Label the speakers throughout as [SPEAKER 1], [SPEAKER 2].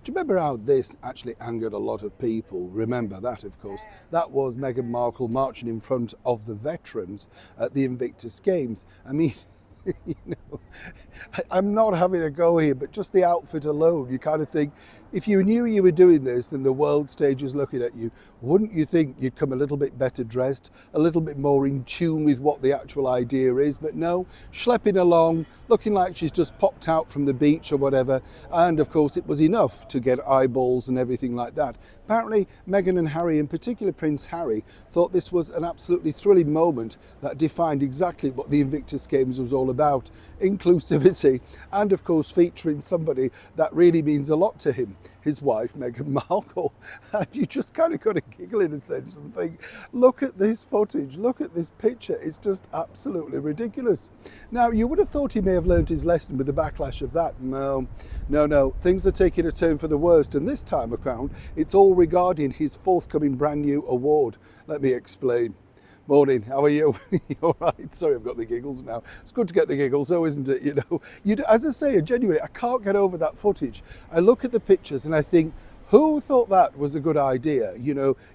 [SPEAKER 1] Do you remember how this actually angered a lot of people? Remember that, of course. That was Meghan Markle marching in front of the veterans at the Invictus Games. I mean, you know, I'm not having a go here, but just the outfit alone, you kind of think, if you knew you were doing this and the world stage is looking at you, wouldn't you think you'd come a little bit better dressed, a little bit more in tune with what the actual idea is? But no, schlepping along, looking like she's just popped out from the beach or whatever. And of course, it was enough to get eyeballs and everything like that. Apparently, Meghan and Harry, in particular Prince Harry, thought this was an absolutely thrilling moment that defined exactly what the Invictus Games was all about. Inclusivity, and of course featuring somebody that really means a lot to him, his wife Meghan Markle. And you just kind of got to giggle in a sense and think, look at this footage, look at this picture, it's just absolutely ridiculous. Now you would have thought he may have learned his lesson with the backlash of that. No, things are taking a turn for the worst, and this time around it's all regarding his forthcoming brand new award. Let me explain. Morning, how are you? You all right? Sorry, I've got the giggles now. It's good to get the giggles though, isn't it? As I say, genuinely, I can't get over that footage. I look at the pictures and I think, who thought that was a good idea?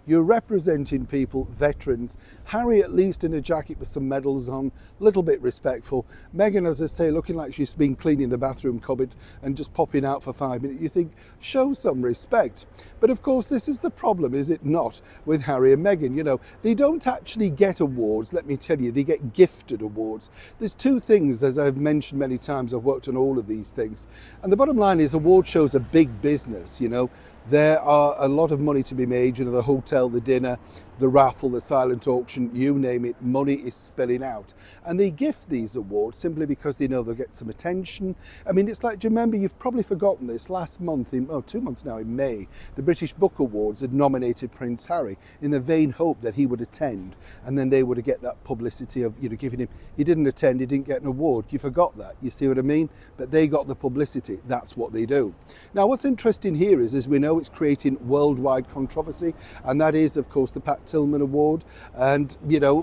[SPEAKER 1] You're representing people, veterans. Harry, at least in a jacket with some medals on, a little bit respectful. Meghan, as I say, looking like she's been cleaning the bathroom cupboard and just popping out for 5 minutes. You think, show some respect. But of course, this is the problem, is it not, with Harry and Meghan? They don't actually get awards, let me tell you, they get gifted awards. There's two things, as I've mentioned many times, I've worked on all of these things. And the bottom line is award shows are big business, There are a lot of money to be made, the hotel, the dinner, the raffle, the silent auction, you name it, money is spilling out. And they gift these awards simply because they know they'll get some attention. I mean, it's like, do you remember, you've probably forgotten this, last month, 2 months now in May, the British Book Awards had nominated Prince Harry in the vain hope that he would attend, and then they would get that publicity of, giving him, he didn't attend, he didn't get an award. You forgot that, you see what I mean? But they got the publicity, that's what they do. Now, what's interesting here is, as we know, it's creating worldwide controversy, and that is, of course, the Pat Tillman Award. And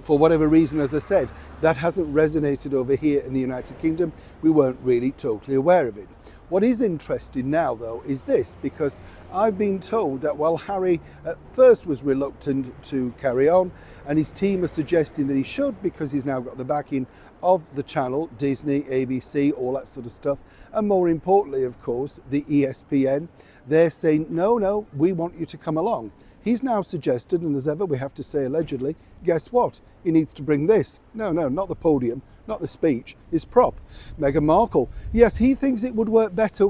[SPEAKER 1] for whatever reason, as I said, that hasn't resonated over here in the United Kingdom. We weren't really totally aware of it. What is interesting now, though, is this, because I've been told that while Harry at first was reluctant to carry on, and his team are suggesting that he should, because he's now got the backing of the channel, Disney, ABC, all that sort of stuff, and more importantly, of course, the ESPN, they're saying, no, we want you to come along. He's now suggested, and as ever we have to say allegedly, guess what? He needs to bring this. No, not the podium, not the speech, his prop, Meghan Markle. Yes, he thinks it would work better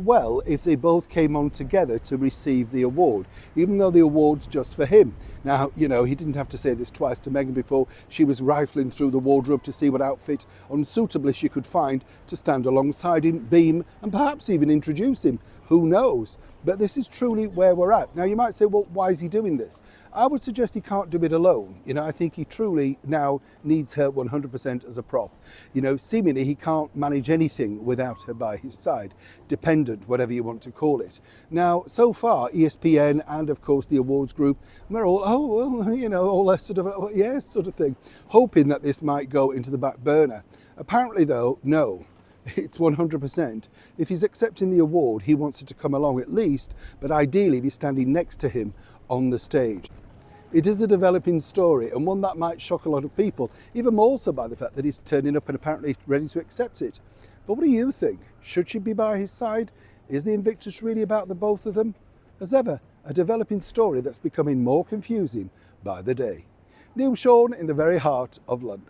[SPEAKER 1] if they both came on together to receive the award, even though the award's just for him. Now, he didn't have to say this twice to Meghan before she was rifling through the wardrobe to see what outfit unsuitably she could find to stand alongside him, beam, and perhaps even introduce him. Who knows? But this is truly where we're at. Now, you might say, well, why is he doing this? I would suggest he can't do it alone. I think he truly now needs her 100% as a prop. Seemingly he can't manage anything without her by his side, dependent, whatever you want to call it. Now, so far, ESPN and, of course, the awards group, they're all, all that sort of, yes, sort of thing, hoping that this might go into the back burner. Apparently, though, no. It's 100%. If he's accepting the award, he wants it to come along at least, but ideally be standing next to him on the stage. It is a developing story, and one that might shock a lot of people, even more so by the fact that he's turning up and apparently ready to accept it. But what do you think? Should she be by his side? Is the Invictus really about the both of them? As ever, a developing story that's becoming more confusing by the day. Neil Sean in the very heart of London.